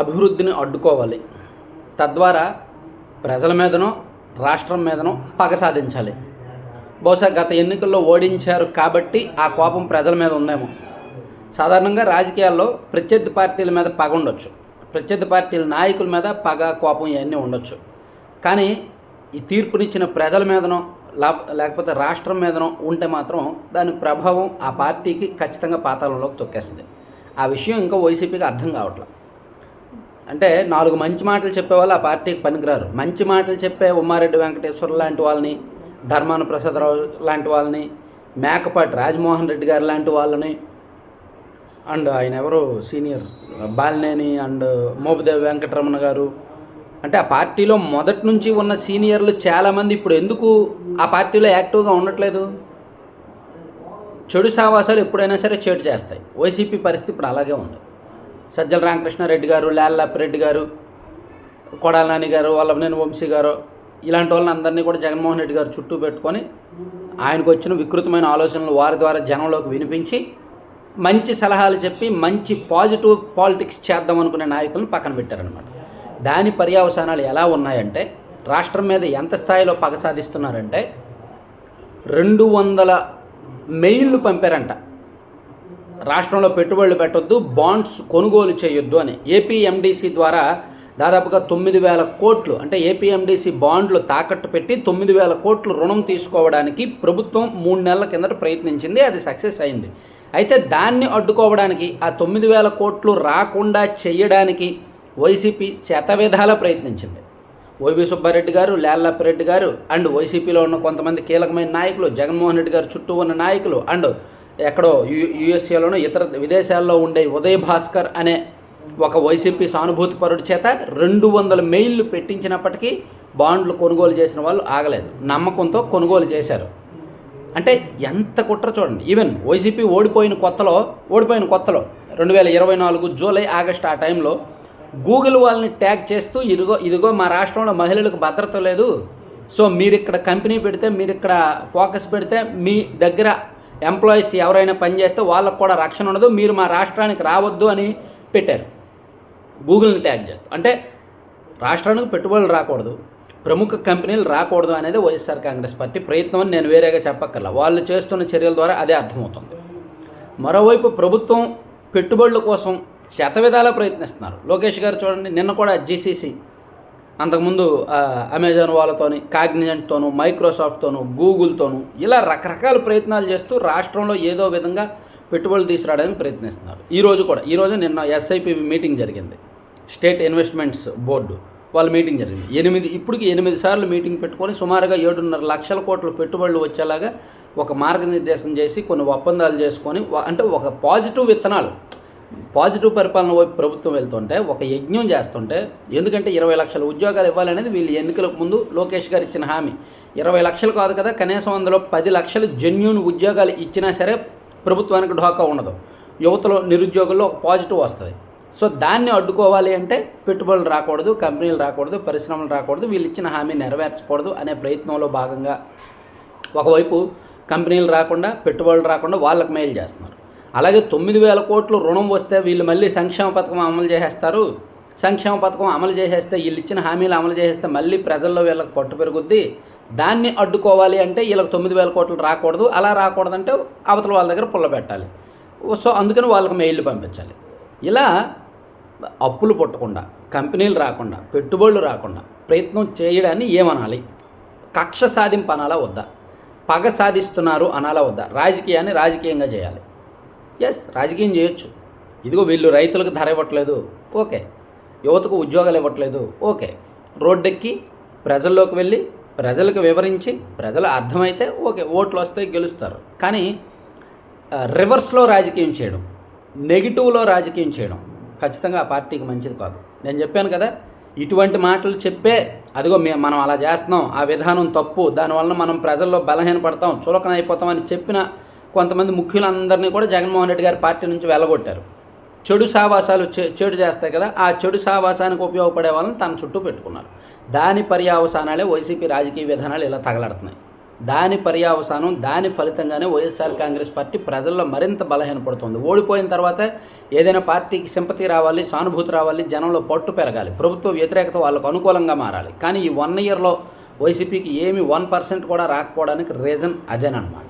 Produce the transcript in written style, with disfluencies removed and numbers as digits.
అభివృద్ధిని అడ్డుకోవాలి. తద్వారా ప్రజల మీదనో రాష్ట్రం మీదనో పగ సాధించాలి. బహుశా గత ఎన్నికల్లో ఓడించారు కాబట్టి ఆ కోపం ప్రజల మీద ఉందేమో. సాధారణంగా రాజకీయాల్లో ప్రత్యర్థి పార్టీల మీద పగ ఉండొచ్చు, ప్రత్యర్థి పార్టీల నాయకుల మీద పగ కోపం ఇవన్నీ ఉండొచ్చు. కానీ ఈ తీర్పునిచ్చిన ప్రజల మీదనో లేకపోతే రాష్ట్రం మీదనో ఉంటే మాత్రం దాని ప్రభావం ఆ పార్టీకి ఖచ్చితంగా పాతాళంలోకి తొక్కేస్తుంది. ఆ విషయం ఇంకా వైసీపీకి అర్థం కావట్లేదు. అంటే 4 మంచి మాటలు చెప్పేవాళ్ళు ఆ పార్టీకి పనికిరారు. మంచి మాటలు చెప్పే ఉమ్మారెడ్డి వెంకటేశ్వర లాంటి వాళ్ళని, ధర్మాన ప్రసాదరావు లాంటి వాళ్ళని, మేకపాటి రాజమోహన్ రెడ్డి గారు లాంటి వాళ్ళని, అండ్ ఆయన ఎవరు సీనియర్ బాలినేని అండ్ మోపిదేవి వెంకటరమణ గారు, అంటే ఆ పార్టీలో మొదటి నుంచి ఉన్న సీనియర్లు చాలామంది ఇప్పుడు ఎందుకు ఆ పార్టీలో యాక్టివ్గా ఉండట్లేదు? చెడు సావాసాలు ఎప్పుడైనా సరే చేటు చేస్తాయి. వైసీపీ పరిస్థితి ఇప్పుడు అలాగే ఉంది. సజ్జల రామకృష్ణారెడ్డి గారు, లాల్లాపిరెడ్డి గారు, కొడాల నాని గారు, వల్లభనేని వంశీ గారు, ఇలాంటి వాళ్ళని అందరినీ కూడా జగన్మోహన్ రెడ్డి గారు చుట్టూ పెట్టుకొని ఆయనకు వచ్చిన వికృతమైన ఆలోచనలు వారి ద్వారా జనంలోకి వినిపించి మంచి సలహాలు చెప్పి మంచి పాజిటివ్ పాలిటిక్స్ చేద్దాం అనుకునే నాయకులను పక్కన పెట్టారనమాట. దాని పర్యవసానాలు ఎలా ఉన్నాయంటే, రాష్ట్రం మీద ఎంత స్థాయిలో పగ సాధిస్తున్నారంటే 200 మెయిల్లు పంపారంట. రాష్ట్రంలో పెట్టుబడులు పెట్టొద్దు, బాండ్స్ కొనుగోలు చేయొద్దు అని. ఏపీఎండిసి ద్వారా దాదాపుగా 9,000 కోట్లు, అంటే ఏపీఎండిసి బాండ్లు తాకట్టు పెట్టి 9,000 కోట్లు రుణం తీసుకోవడానికి ప్రభుత్వం 3 నెలల కిందట ప్రయత్నించింది. అది సక్సెస్ అయింది. అయితే దాన్ని అడ్డుకోవడానికి, ఆ 9,000 కోట్లు రాకుండా చేయడానికి వైసీపీ శతవిధాలా ప్రయత్నించింది. వైవి సుబ్బారెడ్డి గారు, లాల్లాపిరెడ్డి గారు అండ్ వైసీపీలో ఉన్న కొంతమంది కీలకమైన నాయకులు, జగన్మోహన్ రెడ్డి గారు చుట్టూ ఉన్న నాయకులు అండ్ ఎక్కడో యుఎస్ఏలోనూ ఇతర విదేశాల్లో ఉండే ఉదయ్ భాస్కర్ అనే ఒక వైసీపీ సానుభూతిపరుడి చేత 200 మెయిల్లు పెట్టించినప్పటికీ బాండ్లు కొనుగోలు చేసిన వాళ్ళు ఆగలేదు. నమ్మకంతో కొనుగోలు చేశారు. అంటే ఎంత కుట్ర చూడండి. ఈవెన్ వైసీపీ ఓడిపోయిన కొత్తలో 2024 జూలై ఆగస్టు ఆ టైంలో గూగుల్ వాళ్ళని ట్యాగ్ చేస్తూ ఇదిగో మా రాష్ట్రంలో మహిళలకు భద్రత లేదు, సో మీరు ఇక్కడ కంపెనీ పెడితే, మీరు ఇక్కడ ఫోకస్ పెడితే మీ దగ్గర ఎంప్లాయీస్ ఎవరైనా పనిచేస్తే వాళ్ళకు కూడా రక్షణ ఉండదు, మీరు మా రాష్ట్రానికి రావద్దు అని పెట్టారు గూగుల్ని ట్యాగ్ చేస్తూ. అంటే రాష్ట్రానికి పెట్టుబడులు రాకూడదు, ప్రముఖ కంపెనీలు రాకూడదు అనేది వైఎస్ఆర్ కాంగ్రెస్ పార్టీ ప్రయత్నం అని నేను వేరేగా చెప్పక్కర్లా. వాళ్ళు చేస్తున్న చర్యల ద్వారా అదే అర్థమవుతుంది. మరోవైపు ప్రభుత్వం పెట్టుబడుల కోసం శతవిధాలా ప్రయత్నిస్తున్నారు. లోకేష్ గారు చూడండి, నిన్న కూడా జీసీసీ, అంతకుముందు అమెజాన్ వాళ్ళతోని, కాగ్నిజెంట్తోనూ, మైక్రోసాఫ్ట్తోనూ, గూగుల్తోనూ ఇలా రకరకాల ప్రయత్నాలు చేస్తూ రాష్ట్రంలో ఏదో విధంగా పెట్టుబడులు తీసుకురావడానికి ప్రయత్నిస్తున్నారు. ఈరోజు నిన్న ఎస్ఐపిబి మీటింగ్ జరిగింది. స్టేట్ ఇన్వెస్ట్మెంట్స్ బోర్డు వాళ్ళ మీటింగ్ జరిగింది. ఇప్పటికి 8 సార్లు మీటింగ్ పెట్టుకొని సుమారుగా 7.5 లక్షల కోట్ల పెట్టుబడులు వచ్చేలాగా ఒక మార్గనిర్దేశం చేసి కొన్ని ఒప్పందాలు చేసుకొని, అంటే ఒక పాజిటివ్ పరిపాలన వైపు ప్రభుత్వం వెళ్తుంటే, ఒక యజ్ఞం చేస్తుంటే, ఎందుకంటే 20 లక్షల ఉద్యోగాలు ఇవ్వాలనేది వీళ్ళు ఎన్నికలకు ముందు లోకేష్ గారు ఇచ్చిన హామీ. 20 లక్షలు కాదు కదా, కనీసం అందులో 10 లక్షలు జెన్యూన్ ఉద్యోగాలు ఇచ్చినా సరే ప్రభుత్వానికి ఢోకా ఉండదు, యువతలో నిరుద్యోగుల్లో ఒక పాజిటివ్ వస్తుంది. సో దాన్ని అడ్డుకోవాలి అంటే పెట్టుబడులు రాకూడదు, కంపెనీలు రాకూడదు, పరిశ్రమలు రాకూడదు, వీళ్ళు ఇచ్చిన హామీ నెరవేర్చకూడదు అనే ప్రయత్నంలో భాగంగా ఒకవైపు కంపెనీలు రాకుండా, పెట్టుబడులు రాకుండా వాళ్ళకి మెయిల్ చేస్తున్నారు. అలాగే 9,000 కోట్లు రుణం వస్తే వీళ్ళు మళ్ళీ సంక్షేమ పథకం అమలు చేసేస్తారు. సంక్షేమ పథకం అమలు చేసేస్తే, వీళ్ళు ఇచ్చిన హామీలు అమలు చేసేస్తే మళ్ళీ ప్రజల్లో వీళ్ళకి పట్టు పెరుగుద్ది. దాన్ని అడ్డుకోవాలి అంటే వీళ్ళకి 9,000 కోట్లు రాకూడదు. అలా రాకూడదంటే అవతల వాళ్ళ దగ్గర పుల్ల పెట్టాలి. సో అందుకని వాళ్ళకి మెయిల్ పంపించాలి. ఇలా అప్పులు పుట్టకుండా, కంపెనీలు రాకుండా, పెట్టుబడులు రాకుండా ప్రయత్నం చేయడాన్ని ఏమనాలి? కక్ష సాధింపు అనాలా వద్దా? పగ సాధిస్తున్నారు అనాలా వద్దా? రాజకీయాన్ని రాజకీయంగా చేయాలి. ఎస్, రాజకీయం చేయొచ్చు. ఇదిగో వీళ్ళు రైతులకు ధర ఇవ్వట్లేదు, ఓకే. యువతకు ఉద్యోగాలు ఇవ్వట్లేదు, ఓకే. రోడ్డెక్కి ప్రజల్లోకి వెళ్ళి ప్రజలకు వివరించి ప్రజలు అర్థమైతే ఓకే, ఓట్లు వస్తాయి, గెలుస్తారు. కానీ రివర్స్లో రాజకీయం చేయడం, నెగిటివ్లో రాజకీయం చేయడం ఖచ్చితంగా ఆ పార్టీకి మంచిది కాదు. నేను చెప్పాను కదా, ఇటువంటి మాటలు చెప్పే అదిగో మనం అలా చేస్తున్నాం, ఆ విధానం తప్పు, దానివల్ల మనం ప్రజల్లో బలహీనపడతాం, చులకన అయిపోతామని చెప్పిన కొంతమంది ముఖ్యులందరినీ కూడా జగన్మోహన్ రెడ్డి గారి పార్టీ నుంచి వెళ్ళగొట్టారు. చెడు సావాసాలు చెడు చేస్తాయి కదా, ఆ చెడు సావాసానికి ఉపయోగపడే వాళ్ళని తన చుట్టూ పెట్టుకున్నారు. దాని పర్యవసానాలే వైసీపీ రాజకీయ విధానాలు ఇలా తగలడుతున్నాయి. దాని పర్యావసానం, దాని ఫలితంగానే వైఎస్ఆర్ కాంగ్రెస్ పార్టీ ప్రజల్లో మరింత బలహీనపడుతుంది. ఓడిపోయిన తర్వాత ఏదైనా పార్టీకి సింపతి రావాలి, సానుభూతి రావాలి, జనంలో పట్టు పెరగాలి, ప్రభుత్వ వ్యతిరేకత వాళ్ళకు అనుకూలంగా మారాలి. కానీ ఈ 1 ఇయర్లో వైసీపీకి ఏమి 1% కూడా రాకపోవడానికి రీజన్ అదేనమాట.